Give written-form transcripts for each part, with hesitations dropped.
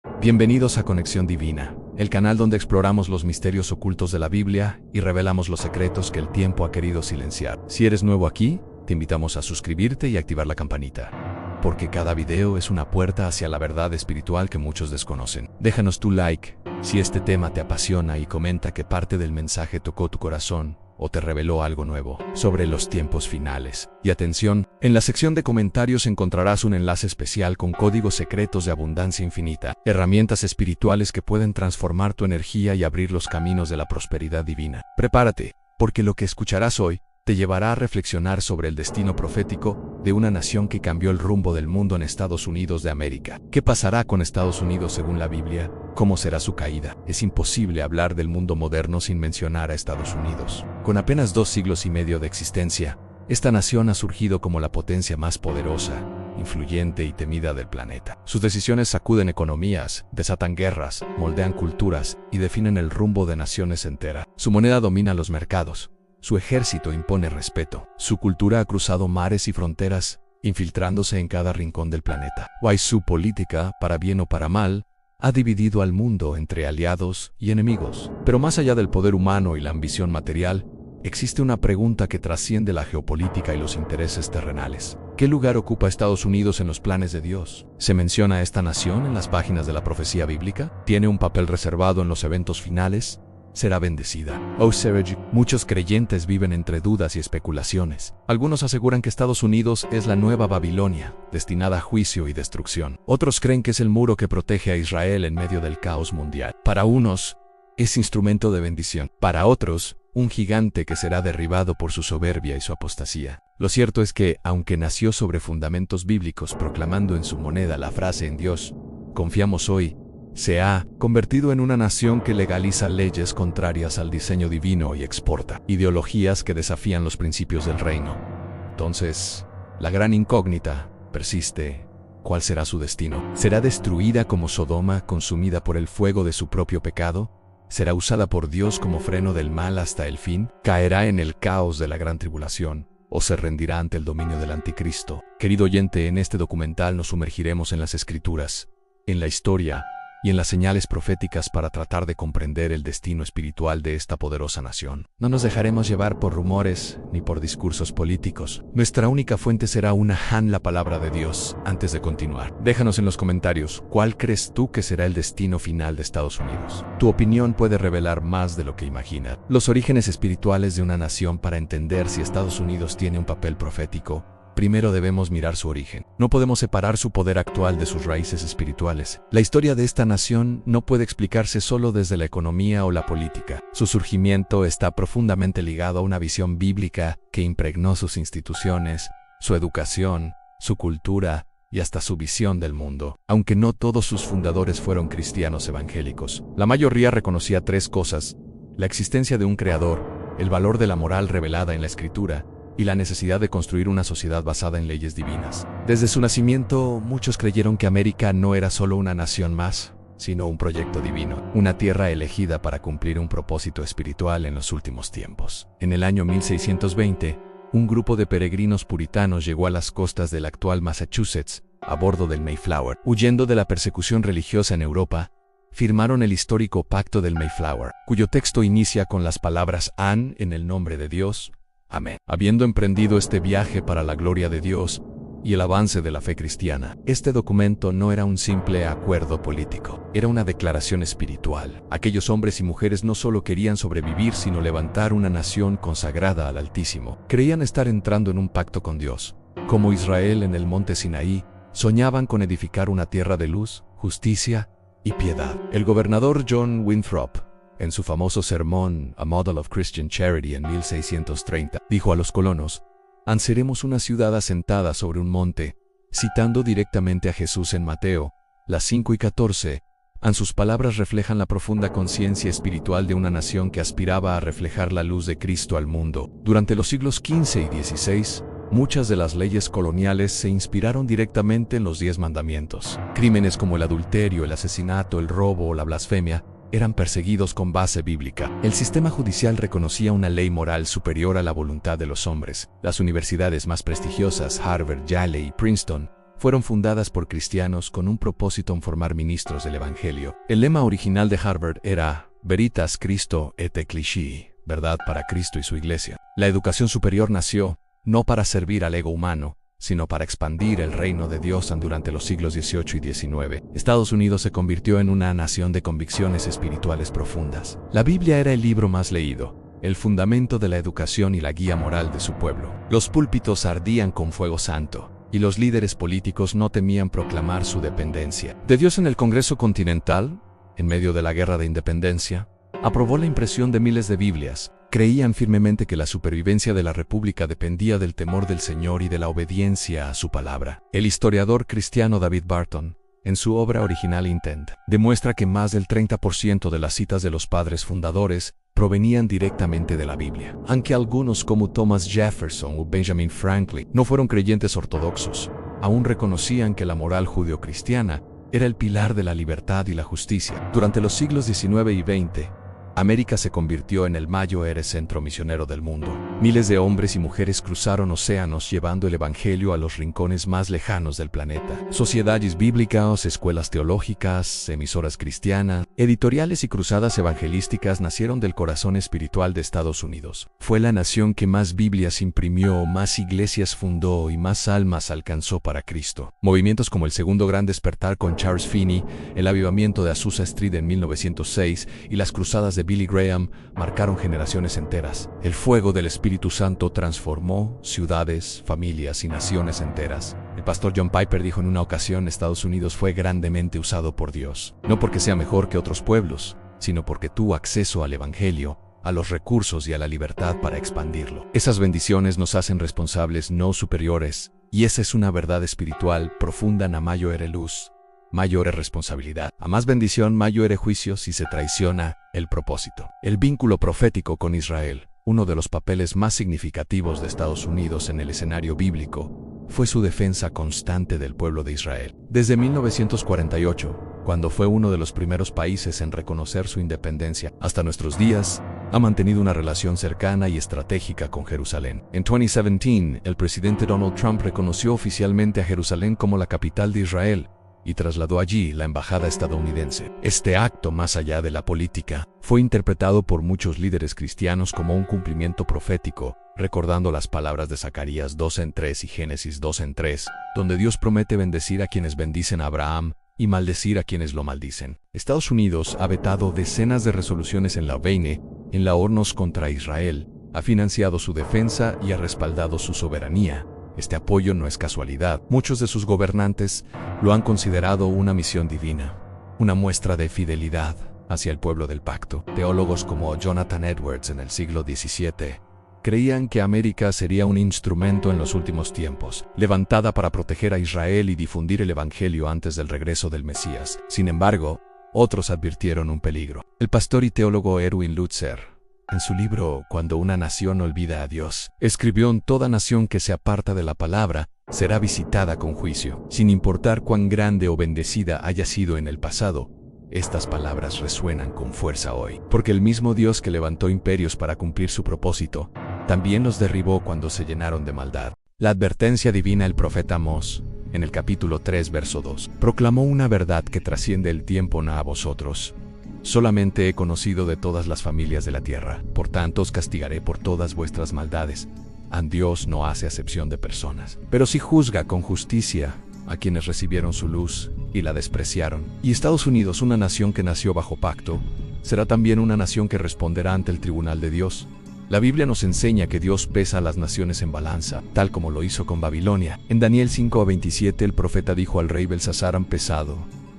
Bienvenidos a Conexión Divina, el canal donde exploramos los misterios ocultos de la Biblia y revelamos los secretos que el tiempo ha querido silenciar. Si eres nuevo aquí, te invitamos a suscribirte y activar la campanita, porque cada video es una puerta hacia la verdad espiritual que muchos desconocen. Déjanos tu like si este tema te apasiona y comenta qué parte del mensaje tocó tu corazón o te reveló algo nuevo sobre los tiempos finales. Y atención, en la sección de comentarios encontrarás un enlace especial con códigos secretos de abundancia infinita, herramientas espirituales que pueden transformar tu energía y abrir los caminos de la prosperidad divina. Prepárate, porque lo que escucharás hoy te llevará a reflexionar sobre el destino profético de una nación que cambió el rumbo del mundo en Estados Unidos de América. ¿Qué pasará con Estados Unidos según la Biblia? ¿Cómo será su caída? Es imposible hablar del mundo moderno sin mencionar a Estados Unidos. Con apenas 2 siglos y medio de existencia, esta nación ha surgido como la potencia más poderosa, influyente y temida del planeta. Sus decisiones sacuden economías, desatan guerras, moldean culturas y definen el rumbo de naciones enteras. Su moneda domina los mercados. Su ejército impone respeto. Su cultura ha cruzado mares y fronteras, infiltrándose en cada rincón del planeta. Su política, para bien o para mal, ha dividido al mundo entre aliados y enemigos. Pero más allá del poder humano y la ambición material, existe una pregunta que trasciende la geopolítica y los intereses terrenales. ¿Qué lugar ocupa Estados Unidos en los planes de Dios? ¿Se menciona a esta nación en las páginas de la profecía bíblica? ¿Tiene un papel reservado en los eventos finales? ¿Será bendecida? Muchos creyentes viven entre dudas y especulaciones. Algunos aseguran que Estados Unidos es la nueva Babilonia, destinada a juicio y destrucción. Otros creen que es el muro que protege a Israel en medio del caos mundial. Para unos, es instrumento de bendición. Para otros, un gigante que será derribado por su soberbia y su apostasía. Lo cierto es que, aunque nació sobre fundamentos bíblicos proclamando en su moneda la frase "en Dios confiamos hoy", se ha convertido en una nación que legaliza leyes contrarias al diseño divino y exporta ideologías que desafían los principios del reino. Entonces, la gran incógnita persiste. ¿Cuál será su destino? ¿Será destruida como Sodoma, consumida por el fuego de su propio pecado? ¿Será usada por Dios como freno del mal hasta el fin? ¿Caerá en el caos de la gran tribulación? ¿O se rendirá ante el dominio del anticristo? Querido oyente, en este documental nos sumergiremos en las escrituras, en la historia y en las señales proféticas para tratar de comprender el destino espiritual de esta poderosa nación. No nos dejaremos llevar por rumores ni por discursos políticos. Nuestra única fuente será la palabra de Dios. Antes de continuar, déjanos en los comentarios, ¿cuál crees tú que será el destino final de Estados Unidos? Tu opinión puede revelar más de lo que imaginas. Los orígenes espirituales de una nación. Para entender si Estados Unidos tiene un papel profético, primero debemos mirar su origen. No podemos separar su poder actual de sus raíces espirituales. La historia de esta nación no puede explicarse solo desde la economía o la política. Su surgimiento está profundamente ligado a una visión bíblica que impregnó sus instituciones, su educación, su cultura y hasta su visión del mundo. Aunque no todos sus fundadores fueron cristianos evangélicos, la mayoría reconocía 3 cosas: la existencia de un creador, el valor de la moral revelada en la Escritura, y la necesidad de construir una sociedad basada en leyes divinas. Desde su nacimiento, muchos creyeron que América no era solo una nación más, sino un proyecto divino, una tierra elegida para cumplir un propósito espiritual en los últimos tiempos. En el año 1620, un grupo de peregrinos puritanos llegó a las costas del actual Massachusetts, a bordo del Mayflower. Huyendo de la persecución religiosa en Europa, firmaron el histórico Pacto del Mayflower, cuyo texto inicia con las palabras "en el nombre de Dios. Amén". Habiendo emprendido este viaje para la gloria de Dios y el avance de la fe cristiana, este documento no era un simple acuerdo político, era una declaración espiritual. Aquellos hombres y mujeres no solo querían sobrevivir, sino levantar una nación consagrada al Altísimo. Creían estar entrando en un pacto con Dios. Como Israel en el monte Sinaí, soñaban con edificar una tierra de luz, justicia y piedad. El gobernador John Winthrop, en su famoso sermón A Model of Christian Charity en 1630, dijo a los colonos: "Seremos una ciudad asentada sobre un monte", citando directamente a Jesús en Mateo, las 5:14. Sus palabras reflejan la profunda conciencia espiritual de una nación que aspiraba a reflejar la luz de Cristo al mundo. Durante los siglos XV y XVI, muchas de las leyes coloniales se inspiraron directamente en los 10 mandamientos. Crímenes como el adulterio, el asesinato, el robo o la blasfemia eran perseguidos con base bíblica. El sistema judicial reconocía una ley moral superior a la voluntad de los hombres. Las universidades más prestigiosas, Harvard, Yale y Princeton, fueron fundadas por cristianos con un propósito en formar ministros del Evangelio. El lema original de Harvard era Veritas Christo et Ecclesiae, verdad para Cristo y su iglesia. La educación superior nació no para servir al ego humano, sino para expandir el reino de Dios durante los siglos XVIII y XIX. Estados Unidos se convirtió en una nación de convicciones espirituales profundas. La Biblia era el libro más leído, el fundamento de la educación y la guía moral de su pueblo. Los púlpitos ardían con fuego santo, y los líderes políticos no temían proclamar su dependencia de Dios. En el Congreso Continental, en medio de la Guerra de Independencia, aprobó la impresión de miles de Biblias. Creían firmemente que la supervivencia de la República dependía del temor del Señor y de la obediencia a su palabra. El historiador cristiano David Barton, en su obra original Intent, demuestra que más del 30% de las citas de los padres fundadores provenían directamente de la Biblia. Aunque algunos como Thomas Jefferson o Benjamin Franklin no fueron creyentes ortodoxos, aún reconocían que la moral judeocristiana era el pilar de la libertad y la justicia. Durante los siglos XIX y XX, América se convirtió en el mayor centro misionero del mundo. Miles de hombres y mujeres cruzaron océanos llevando el evangelio a los rincones más lejanos del planeta. Sociedades bíblicas, escuelas teológicas, emisoras cristianas, editoriales y cruzadas evangelísticas nacieron del corazón espiritual de Estados Unidos. Fue la nación que más Biblias imprimió, más iglesias fundó y más almas alcanzó para Cristo. Movimientos como el Segundo Gran Despertar con Charles Finney, el avivamiento de Azusa Street en 1906 y las cruzadas de Billy Graham marcaron generaciones enteras. El fuego del Espíritu Santo transformó ciudades, familias y naciones enteras. El pastor John Piper dijo en una ocasión: Estados Unidos fue grandemente usado por Dios, no porque sea mejor que otros pueblos, sino porque tuvo acceso al Evangelio, a los recursos y a la libertad para expandirlo. Esas bendiciones nos hacen responsables, no superiores, y esa es una verdad espiritual profunda. Na mayor luz, mayor responsabilidad. A más bendición, mayor juicio si se traiciona el propósito. El vínculo profético con Israel, uno de los papeles más significativos de Estados Unidos en el escenario bíblico, fue su defensa constante del pueblo de Israel. Desde 1948, cuando fue uno de los primeros países en reconocer su independencia, hasta nuestros días, ha mantenido una relación cercana y estratégica con Jerusalén. En 2017, el presidente Donald Trump reconoció oficialmente a Jerusalén como la capital de Israel y trasladó allí la embajada estadounidense. Este acto, más allá de la política, fue interpretado por muchos líderes cristianos como un cumplimiento profético, recordando las palabras de Zacarías 2:3 y Génesis 2:3, donde Dios promete bendecir a quienes bendicen a Abraham y maldecir a quienes lo maldicen. Estados Unidos ha vetado decenas de resoluciones en la ONU, en la ONU contra Israel, ha financiado su defensa y ha respaldado su soberanía. Este apoyo no es casualidad. Muchos de sus gobernantes lo han considerado una misión divina, una muestra de fidelidad hacia el pueblo del pacto. Teólogos como Jonathan Edwards en el siglo XVII creían que América sería un instrumento en los últimos tiempos, levantada para proteger a Israel y difundir el evangelio antes del regreso del Mesías. Sin embargo, otros advirtieron un peligro. El pastor y teólogo Erwin Lutzer, en su libro Cuando una nación olvida a Dios, escribió: en toda nación que se aparta de la palabra será visitada con juicio. Sin importar cuán grande o bendecida haya sido en el pasado, estas palabras resuenan con fuerza hoy. Porque el mismo Dios que levantó imperios para cumplir su propósito, también los derribó cuando se llenaron de maldad. La advertencia divina. El profeta Amós, en el capítulo 3, verso 2, proclamó una verdad que trasciende el tiempo. A vosotros solamente he conocido de todas las familias de la tierra, por tanto os castigaré por todas vuestras maldades. Dios no hace acepción de personas, pero sí juzga con justicia a quienes recibieron su luz y la despreciaron. Y Estados Unidos, una nación que nació bajo pacto, será también una nación que responderá ante el tribunal de Dios. La Biblia nos enseña que Dios pesa a las naciones en balanza, tal como lo hizo con Babilonia. En Daniel 5:27 el profeta dijo al rey Belsasar: han pesado,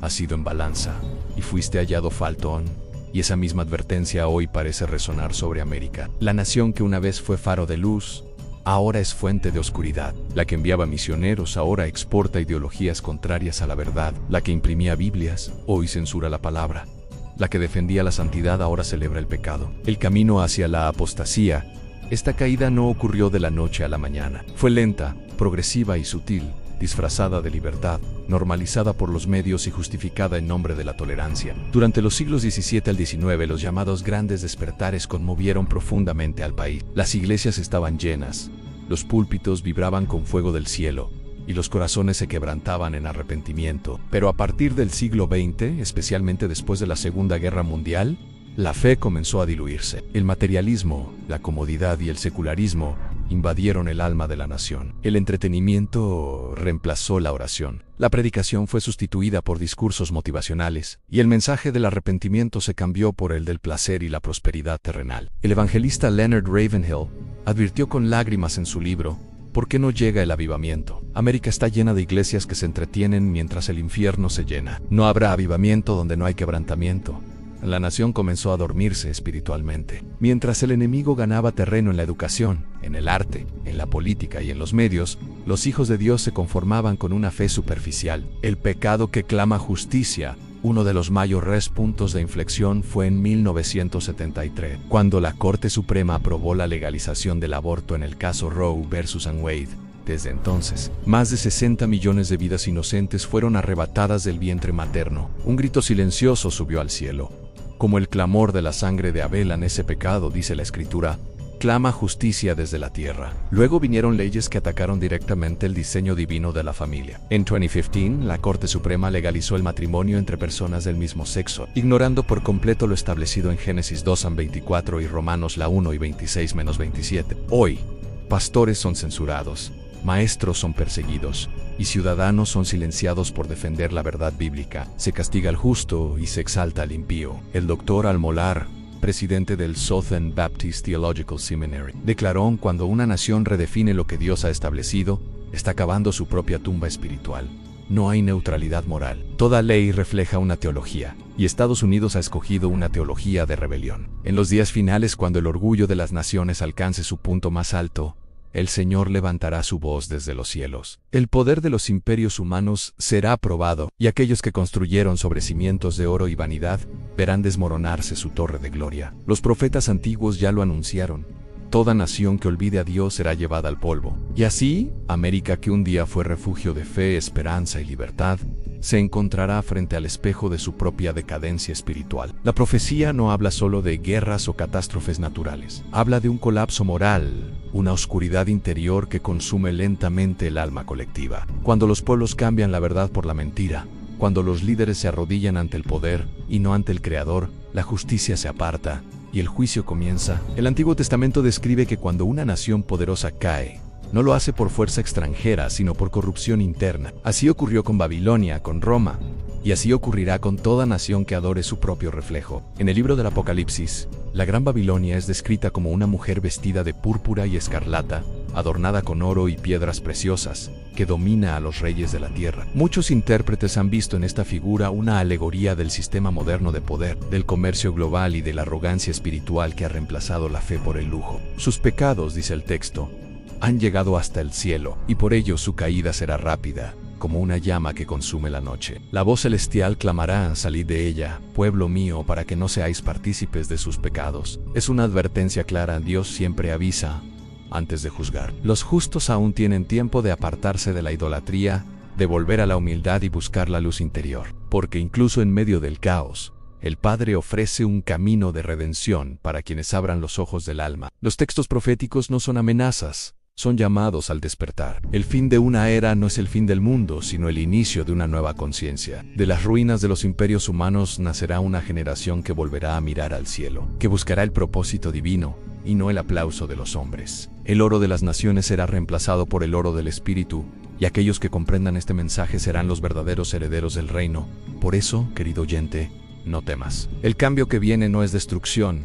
has sido en balanza, y fuiste hallado faltón. Y esa misma advertencia hoy parece resonar sobre América. La nación que una vez fue faro de luz, ahora es fuente de oscuridad. La que enviaba misioneros ahora exporta ideologías contrarias a la verdad. La que imprimía Biblias hoy censura la palabra. La que defendía la santidad ahora celebra el pecado. El camino hacia la apostasía. Esta caída no ocurrió de la noche a la mañana. Fue lenta, progresiva y sutil, disfrazada de libertad, normalizada por los medios y justificada en nombre de la tolerancia. Durante los siglos XVII al XIX, los llamados grandes despertares conmovieron profundamente al país. Las iglesias estaban llenas, los púlpitos vibraban con fuego del cielo, y los corazones se quebrantaban en arrepentimiento. Pero a partir del siglo XX, especialmente después de la Segunda Guerra Mundial, la fe comenzó a diluirse. El materialismo, la comodidad y el secularismo invadieron el alma de la nación. El entretenimiento reemplazó la oración. La predicación fue sustituida por discursos motivacionales, y el mensaje del arrepentimiento se cambió por el del placer y la prosperidad terrenal. El evangelista Leonard Ravenhill advirtió con lágrimas en su libro ¿Por qué no llega el avivamiento? América está llena de iglesias que se entretienen mientras el infierno se llena. No habrá avivamiento donde no hay quebrantamiento. La nación comenzó a dormirse espiritualmente. Mientras el enemigo ganaba terreno en la educación, en el arte, en la política y en los medios, los hijos de Dios se conformaban con una fe superficial. El pecado que clama justicia. Uno de los mayores puntos de inflexión fue en 1973, cuando la Corte Suprema aprobó la legalización del aborto en el caso Roe vs. Wade. Desde entonces, más de 60 millones de vidas inocentes fueron arrebatadas del vientre materno. Un grito silencioso subió al cielo, como el clamor de la sangre de Abel en ese pecado, dice la Escritura. Clama justicia desde la tierra. Luego vinieron leyes que atacaron directamente el diseño divino de la familia. En 2015, la Corte Suprema legalizó el matrimonio entre personas del mismo sexo, ignorando por completo lo establecido en Génesis 2:24 y Romanos 1 y 26-27. Hoy, pastores son censurados, maestros son perseguidos, y ciudadanos son silenciados por defender la verdad bíblica. Se castiga al justo y se exalta al impío. El doctor Al-Molar, presidente del Southern Baptist Theological Seminary, declaró: cuando una nación redefine lo que Dios ha establecido, está cavando su propia tumba espiritual. No hay neutralidad moral. Toda ley refleja una teología, y Estados Unidos ha escogido una teología de rebelión. En los días finales, cuando el orgullo de las naciones alcance su punto más alto, el Señor levantará su voz desde los cielos. El poder de los imperios humanos será probado, y aquellos que construyeron sobre cimientos de oro y vanidad verán desmoronarse su torre de gloria. Los profetas antiguos ya lo anunciaron. Toda nación que olvide a Dios será llevada al polvo. Y así, América, que un día fue refugio de fe, esperanza y libertad, se encontrará frente al espejo de su propia decadencia espiritual. La profecía no habla solo de guerras o catástrofes naturales. Habla de un colapso moral, una oscuridad interior que consume lentamente el alma colectiva. Cuando los pueblos cambian la verdad por la mentira, cuando los líderes se arrodillan ante el poder y no ante el Creador, la justicia se aparta y el juicio comienza. El Antiguo Testamento describe que cuando una nación poderosa cae, no lo hace por fuerza extranjera, sino por corrupción interna. Así ocurrió con Babilonia, con Roma, y así ocurrirá con toda nación que adore su propio reflejo. En el libro del Apocalipsis, la Gran Babilonia es descrita como una mujer vestida de púrpura y escarlata, adornada con oro y piedras preciosas, que domina a los reyes de la tierra. Muchos intérpretes han visto en esta figura una alegoría del sistema moderno de poder, del comercio global y de la arrogancia espiritual que ha reemplazado la fe por el lujo. Sus pecados, dice el texto, han llegado hasta el cielo, y por ello su caída será rápida, como una llama que consume la noche. La voz celestial clamará: salid de ella, pueblo mío, para que no seáis partícipes de sus pecados. Es una advertencia clara. Dios siempre avisa antes de juzgar. Los justos aún tienen tiempo de apartarse de la idolatría, de volver a la humildad y buscar la luz interior. Porque incluso en medio del caos, el Padre ofrece un camino de redención para quienes abran los ojos del alma. Los textos proféticos no son amenazas, son llamados al despertar. El fin de una era no es el fin del mundo, sino el inicio de una nueva conciencia. De las ruinas de los imperios humanos nacerá una generación que volverá a mirar al cielo, que buscará el propósito divino y no el aplauso de los hombres. El oro de las naciones será reemplazado por el oro del Espíritu, y aquellos que comprendan este mensaje serán los verdaderos herederos del reino. Por eso, querido oyente, no temas. El cambio que viene no es destrucción,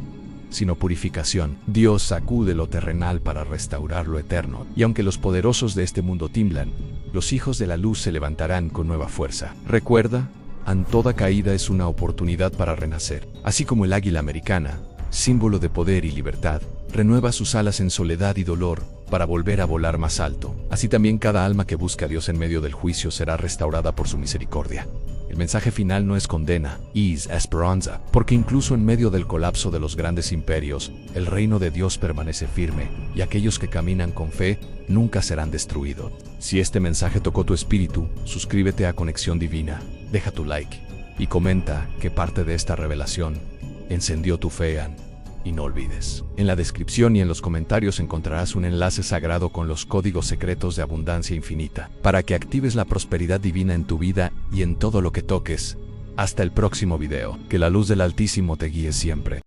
sino purificación. Dios sacude lo terrenal para restaurar lo eterno, y aunque los poderosos de este mundo tiemblan, los hijos de la luz se levantarán con nueva fuerza. Recuerda, toda caída es una oportunidad para renacer. Así como el águila americana, símbolo de poder y libertad, renueva sus alas en soledad y dolor para volver a volar más alto. Así también cada alma que busca a Dios en medio del juicio será restaurada por su misericordia. El mensaje final no es condena, es esperanza, porque incluso en medio del colapso de los grandes imperios, el reino de Dios permanece firme, y aquellos que caminan con fe nunca serán destruidos. Si este mensaje tocó tu espíritu, suscríbete a Conexión Divina, deja tu like y comenta qué parte de esta revelación encendió tu fe. Y no olvides, en la descripción y en los comentarios encontrarás un enlace sagrado con los códigos secretos de abundancia infinita, para que actives la prosperidad divina en tu vida y en todo lo que toques. Hasta el próximo video. Que la luz del Altísimo te guíe siempre.